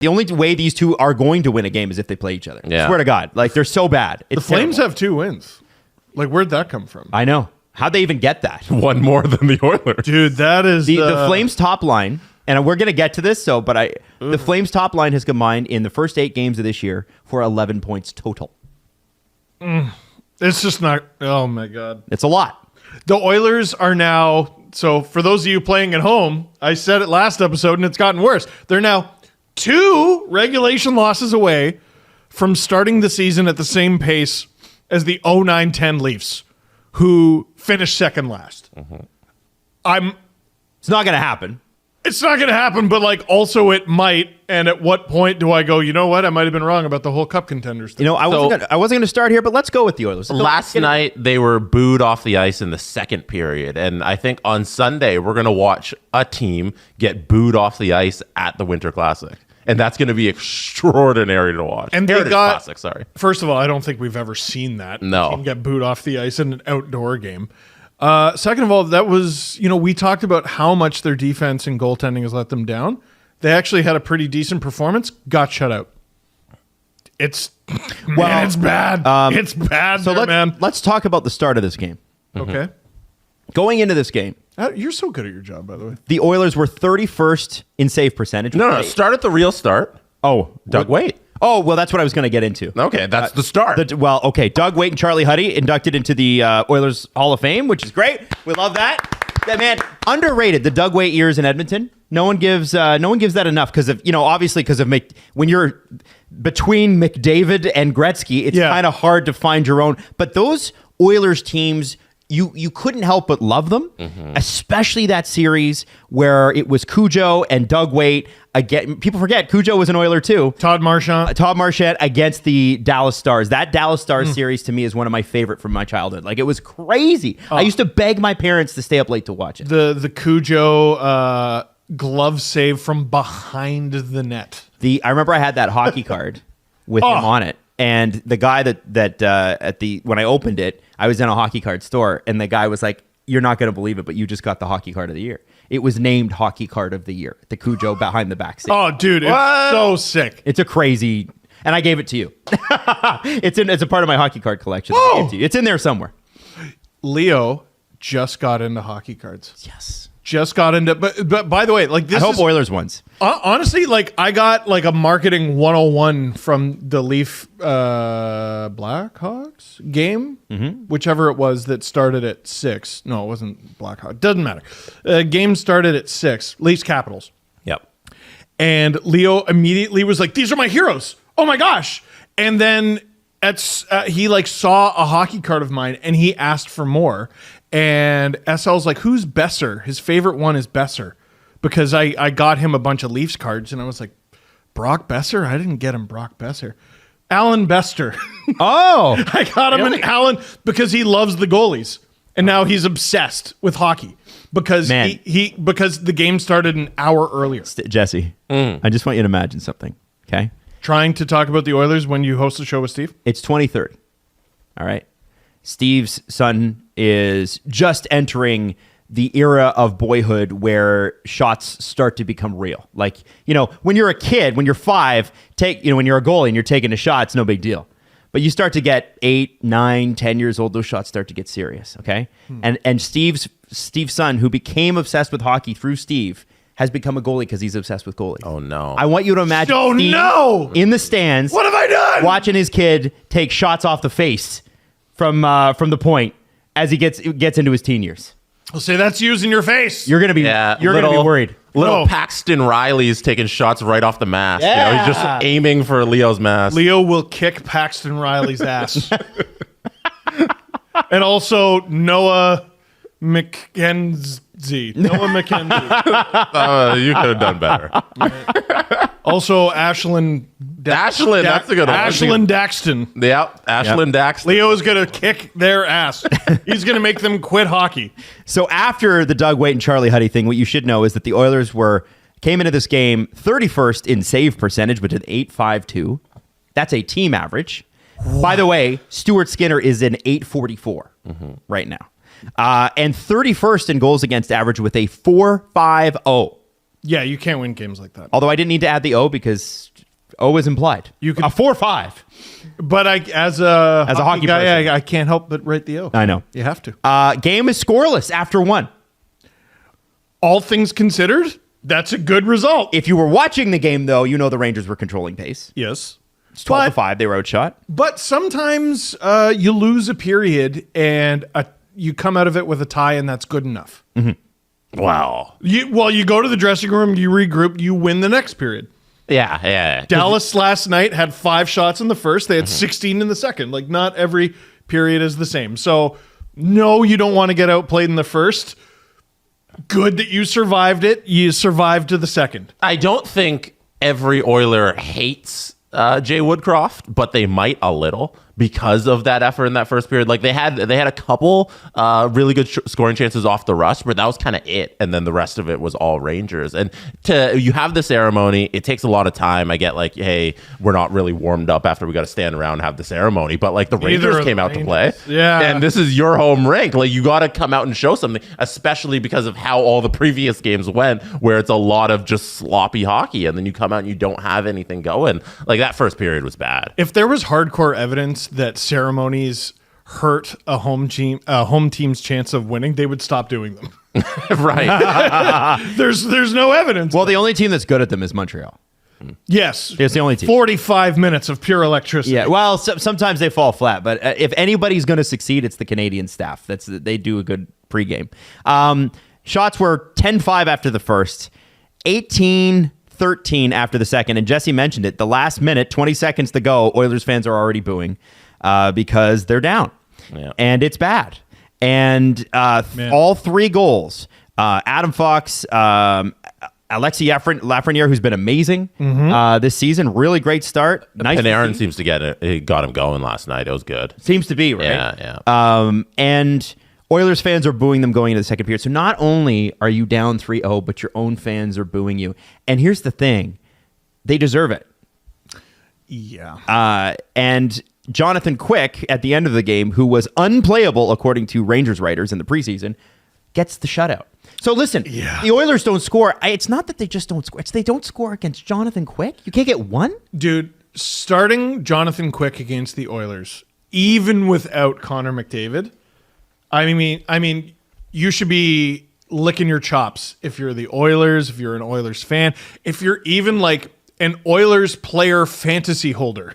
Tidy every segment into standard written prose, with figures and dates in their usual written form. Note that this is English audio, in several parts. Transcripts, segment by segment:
The only way these two are going to win a game is if they play each other. Yeah. Swear to God. Like, they're so bad. The Flames have 2 wins. Like, where'd that come from? I know. How'd they even get that? One more than the Oilers. Dude, that is the Flames top line, and we're going to get to this, the Flames top line has combined in the first 8 games of this year for 11 points total. It's just not, oh my God. It's a lot. The Oilers are now, so for those of you playing at home, I said it last episode and it's gotten worse. They're now 2 regulation losses away from starting the season at the same pace as the 09-10 Leafs, who finished second last. It's not going to happen. It's not going to happen, but like also it might. And at what point do I go, you know what? I might have been wrong about the whole cup contenders thing. You know, I wasn't going to start here, but let's go with the Oilers. Last night, they were booed off the ice in the second period. And I think on Sunday, we're going to watch a team get booed off the ice at the Winter Classic. And that's going to be extraordinary to watch. And Heritage they got, Classic, sorry. First of all, I don't think we've ever seen that. No. A team get booed off the ice in an outdoor game. Second of all, that was, we talked about how much their defense and goaltending has let them down. They actually had a pretty decent performance, got shut out. It's bad. It's bad, so man. let's talk about the start of this game. Okay. Going into this game, You're so good at your job, by the way. the Oilers were 31st in save percentage. No, start at the real start. Oh, Doug Waite. Oh, well, that's what I was going to get into. Okay, that's the start. Doug Waite and Charlie Huddy inducted into the Oilers Hall of Fame, which is great. We love that. That man, underrated, the Doug Waite years in Edmonton. No one gives that enough because of, obviously because of when you're between McDavid and Gretzky, it's kind of hard to find your own. But those Oilers teams, you couldn't help but love them, especially that series where it was Cujo and Doug Waite. Again, people forget Cujo was an Oiler too. Todd Marchand against the Dallas Stars. That Dallas Stars series to me is one of my favorite from my childhood. Like, it was crazy. I used to beg my parents to stay up late to watch it. The Cujo glove save from behind the net. I remember I had that hockey card with him on it. And the guy when I opened it, I was in a hockey card store, and the guy was like, "You're not going to believe it, but you just got the hockey card of the year." It was named hockey card of the year, the Cujo behind the back seat. Oh, dude, it's so sick. It's a crazy, and I gave it to you. It's a part of my hockey card collection. I gave it to you. It's in there somewhere. Leo just got into hockey cards. Yes. Just got into, but by the way, like this. I hope Oilers wins. Honestly, like I got like a marketing 101 from the Leaf Blackhawks game, whichever it was that started at 6. No, it wasn't Blackhawks. Doesn't matter. Game started at 6. Leafs Capitals. Yep. And Leo immediately was like, "These are my heroes. Oh my gosh!" And then he like saw a hockey card of mine, and he asked for more. And SL's like, "Who's Besser?" His favorite one is Besser, because I got him a bunch of Leafs cards, and I was like, "Brock Besser? I didn't get him Brock Besser. Alan Bester." Oh. I got him an Alan because he loves the goalies. And now he's obsessed with hockey because because the game started an hour earlier. Jesse, I just want you to imagine something, okay? Trying to talk about the Oilers when you host the show with Steve? It's 2030. All right. Steve's son is just entering the era of boyhood where shots start to become real. Like, when you're a kid, when you're 5, when you're a goalie and you're taking a shot, it's no big deal. But you start to get 8, 9, 10 years old, those shots start to get serious, okay? And Steve's son, who became obsessed with hockey through Steve, has become a goalie because he's obsessed with goalies. Oh, no. I want you to imagine Steve in the stands. What have I done? Watching his kid take shots off the face from the point as he gets into his teen years. I'll say that's using your face. You're gonna be worried. Little Paxton Riley's taking shots right off the mask. Yeah. He's just aiming for Leo's mask. Leo will kick Paxton Riley's ass. And also Noah McKenzie. Noah McKenzie. You could have done better. Also Ashlyn. That's a good one. Ashlyn Daxton. Yeah, Ashlyn Daxton. Leo is going to kick their ass. He's going to make them quit hockey. So after the Doug Waite and Charlie Huddy thing, what you should know is that the Oilers came into this game 31st in save percentage, but an 8.52. That's a team average. What? By the way, Stuart Skinner is an 8.44 right now. And 31st in goals against average with a 4.50. Yeah, you can't win games like that. Although I didn't need to add the O because O is implied. You can- a 4-5. But as a hockey guy, person. I can't help but write the O. I know. You have to. Game is scoreless after 1. All things considered, that's a good result. If you were watching the game, though, you know the Rangers were controlling pace. Yes. It's 12-5. They were outshot. But sometimes you lose a period and you come out of it with a tie, and that's good enough. Wow. You go to the dressing room, you regroup, you win the next period. Yeah. Dallas last night had 5 shots in the first. They had 16 in the second. Like, not every period is the same. So, no, you don't want to get outplayed in the first. Good that you survived it. You survived to the second. I don't think every Oiler hates Jay Woodcroft, but they might a little because of that effort in that first period. Like they had a couple really good scoring chances off the rush, but that was kind of it. And then the rest of it was all Rangers. And you have the ceremony. It takes a lot of time. I get like, hey, we're not really warmed up after we got to stand around and have the ceremony. But like the Rangers came out to play. Yeah. And this is your home rink. Like you got to come out and show something, especially because of how all the previous games went, where it's a lot of just sloppy hockey. And then you come out and you don't have anything going. Like that first period was bad. If there was hardcore evidence that ceremonies hurt a home team's chance of winning, they would stop doing them. Right. There's no evidence. Well, the only team that's good at them is Montreal. Yes. It's the only team. 45 minutes of pure electricity. Yeah, well, sometimes they fall flat, but if anybody's going to succeed, it's the Canadian staff. They do a good pregame. Shots were 10-5 after the first, 18-13 after the second, and Jesse mentioned it. The last minute, 20 seconds to go, Oilers fans are already booing because they're down, and it's bad. And all 3 goals, Adam Fox, Alexei Lafreniere, who's been amazing this season. Really great start. Nice. Panarin seems to got him going last night. It was good. Seems to be, right? Yeah. And Oilers fans are booing them going into the second period. So not only are you down 3-0, but your own fans are booing you. And here's the thing. They deserve it. Yeah. And Jonathan Quick, at the end of the game, who was unplayable according to Rangers writers in the preseason, gets the shutout. So listen, the Oilers don't score. It's not that they just don't score. It's they don't score against Jonathan Quick. You can't get one? Dude, starting Jonathan Quick against the Oilers, even without Connor McDavid, I mean, you should be licking your chops if you're the Oilers, if you're an Oilers fan, if you're even like an Oilers player fantasy holder.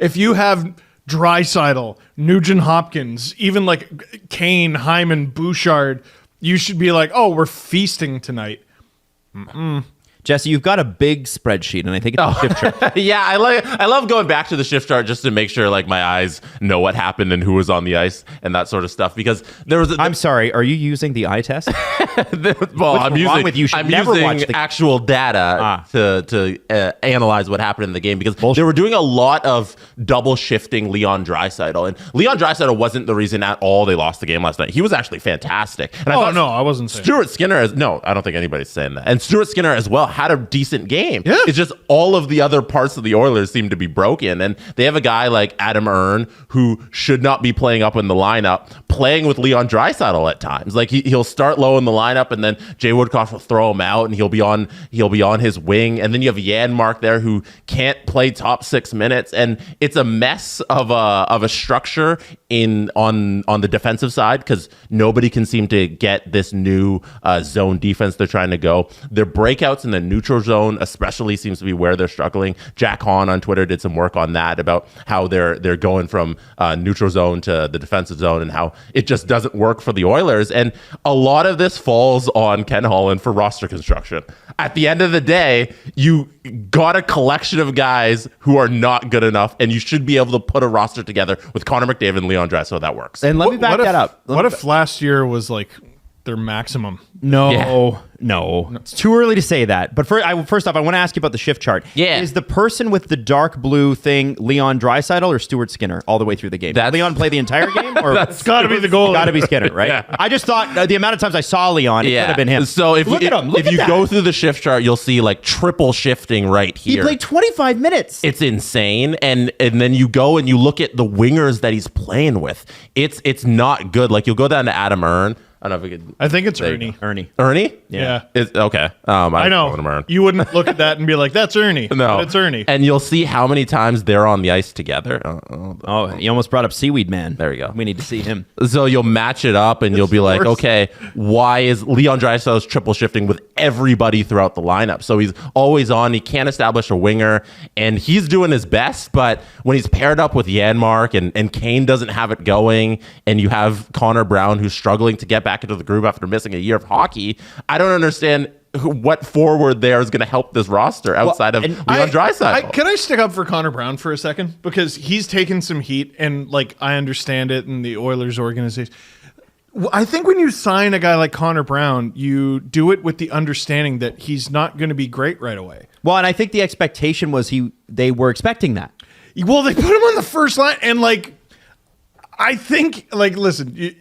If you have Draisaitl, Nugent Hopkins, even like Kane, Hyman, Bouchard, you should be like, oh, we're feasting tonight. Jesse, you've got a big spreadsheet, and I think it's a shift chart. Yeah, I love going back to the shift chart just to make sure like my eyes know what happened and who was on the ice and that sort of stuff. Because there was I'm sorry, are you using the eye test? well, I'm wrong with you? Should I'm never using watch the- actual data to analyze what happened in the game because Bullshit. they were doing a lot of double shifting Leon Draisaitl, and Leon Draisaitl wasn't the reason at all they lost the game last night. He was actually fantastic. And I wasn't saying Stuart Skinner I don't think anybody's saying that. And Stuart Skinner as well had a decent game. Yeah. It's just all of the other parts of the Oilers seem to be broken. And they have a guy like Adam Earn who should not be playing up in the lineup, playing with Leon Draisaitl at times. Like he'll start low in the lineup and then Jay Woodcroft will throw him out and he'll be on his wing. And then you have Janmark there who can't play top 6 minutes. And it's a mess of a structure on the defensive side because nobody can seem to get this new zone defense they're trying to go. Their breakouts in the neutral zone especially seems to be where they're struggling. Jack Hahn on Twitter did some work on that about how they're going from neutral zone to the defensive zone and how it just doesn't work for the Oilers. And a lot of this falls on Ken Holland for roster construction. At the end of the day, you got a collection of guys who are not good enough, and you should be able to put a roster together with Connor McDavid and Leon Draisaitl so that works. And let me back that up. What if last year was like their maximum? No. It's too early to say that. But first off, I want to ask you about the shift chart. Yeah. Is the person with the dark blue thing Leon Draisaitl or Stuart Skinner all the way through the game? Did Leon play the entire game? Or It's got to be the goal. Got to be Skinner, right? Yeah. I just thought the amount of times I saw Leon, it could have been him. So if Look at him. Look if at you that. go through the shift chart, you'll see like triple shifting right He here. played 25 minutes. It's insane, and then you go and you look at the wingers that he's playing with. It's not good. Like you'll go down to Adam Earn. I don't know if we could. I think it's There you Ernie. go. Ernie. Ernie? Yeah. It's, okay. I know. calling him Ern. You wouldn't look at that and be like, that's Ernie. No, But it's Ernie. And you'll see how many times they're on the ice together. Oh, you almost brought up Seaweed Man. There we go. We need to see him. So you'll match it up and you'll be like, worse. okay, why is Leon Draisaitl's triple shifting with everybody throughout the lineup? So he's always on. He can't establish a winger, and he's doing his best. But when he's paired up with Janmark and Kane doesn't have it going, and you have Conor Brown who's struggling to get back into the groove after missing a year of hockey, I don't understand what forward there is going to help this roster outside of Leon Draisaitl. Can I stick up for Conor Brown for a second? Because he's taken some heat, and like I understand it in the Oilers organization. I think when you sign a guy like Conor Brown, you do it with the understanding that he's not going to be great right away. Well, and I think the expectation was they were expecting that. Well, they put him on the first line, and like I think, like, listen,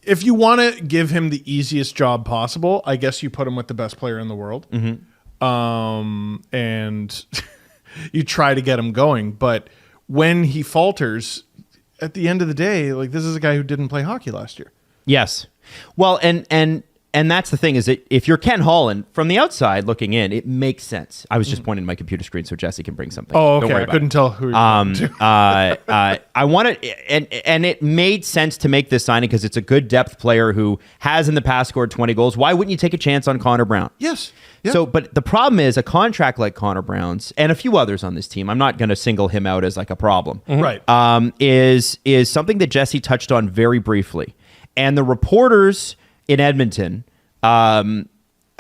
if you want to give him the easiest job possible, I guess you put him with the best player in the world, and you try to get him going. But when he falters, at the end of the day, like, this is a guy who didn't play hockey last year. Yes. Well, and that's the thing is that if you're Ken Holland from the outside looking in, it makes sense. I was just pointing to my computer screen so Jesse can bring something. Oh, Don't okay. worry I about couldn't it. tell who. I wanted, and it made sense to make this signing because it's a good depth player who has in the past scored 20 goals. Why wouldn't you take a chance on Conor Brown? Yes. Yeah. So, but the problem is a contract like Conor Brown's and a few others on this team. I'm not going to single him out as like a problem. Right. Is something that Jesse touched on very briefly, and the reporters in Edmonton are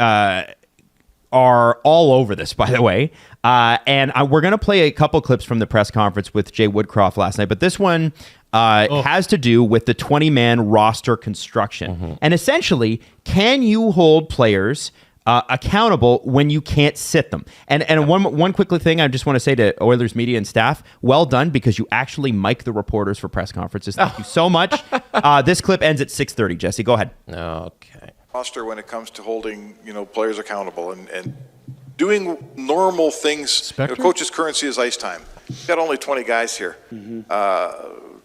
all over this, by the way. And we're going to play a couple clips from the press conference with Jay Woodcroft last night, but this one has to do with the 20-man roster construction. And essentially, can you hold players accountable when you can't sit them? And one quickly thing I just want to say to Oilers media and staff, well done, because you actually mic the reporters for press conferences. Thank you so much. This clip ends at 6:30. Jesse, go ahead. Okay. Roster when it comes to holding, players accountable and doing normal things. Coach's currency is ice time. We've got only 20 guys here.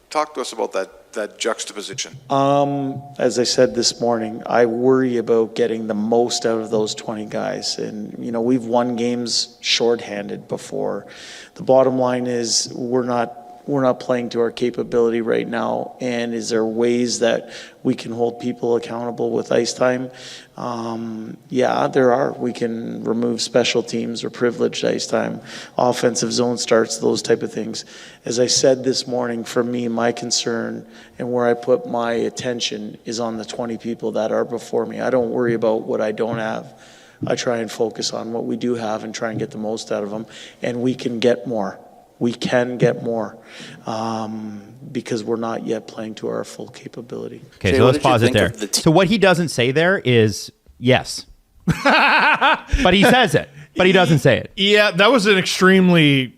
Talk to us about that juxtaposition. As I said this morning, I worry about getting the most out of those 20 guys. And, we've won games shorthanded before. The bottom line is we're not playing to our capability right now. And is there ways that we can hold people accountable with ice time? Yeah, there are. We can remove special teams or privileged ice time, offensive zone starts, those type of things. As I said this morning, for me, my concern and where I put my attention is on the 20 people that are before me. I don't worry about what I don't have. I try and focus on what we do have and try and get the most out of them. And we can get more. We can get more because we're not yet playing to our full capability. Okay, Jay, so what let's did you pause it think there. of the So what he doesn't say there is yes. But he says it, but he doesn't say it. Yeah, that's an extremely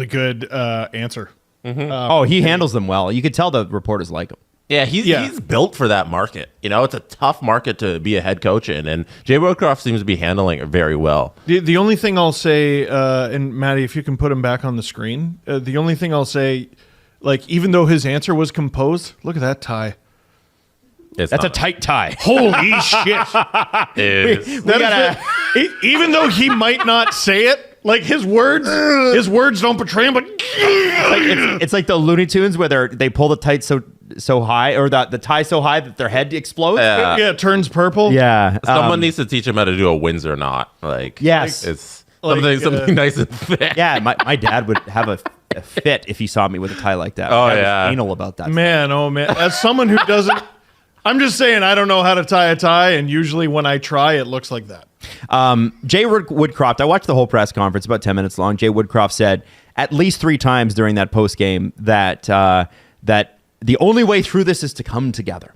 good answer. He handles them well. You could tell the reporters like him. Yeah, he's built for that market. It's a tough market to be a head coach in, and Jay Woodcroft seems to be handling it very well. The only thing I'll say, and Maddie, if you can put him back on the screen, the only thing I'll say, like, even though his answer was composed, look at that tie. It's That's a not. tight tie. Holy shit. It is. Even though he might not say it, like his words don't betray him, but It's like the Looney Tunes where they pull the tight so high, or the tie so high that their head explodes. yeah, it turns purple. Yeah. Someone needs to teach him how to do a Windsor knot. Like, Yes. it's Like, something nice and thick. Yeah, my dad would have a fit if he saw me with a tie like that. Oh, My dad was yeah. anal about that. Man, oh man. As someone who doesn't, I'm just saying I don't know how to tie a tie, and usually when I try, it looks like that. Jay Woodcroft, I watched the whole press conference, about 10 minutes long. Jay Woodcroft said at least 3 times during that post game that the only way through this is to come together.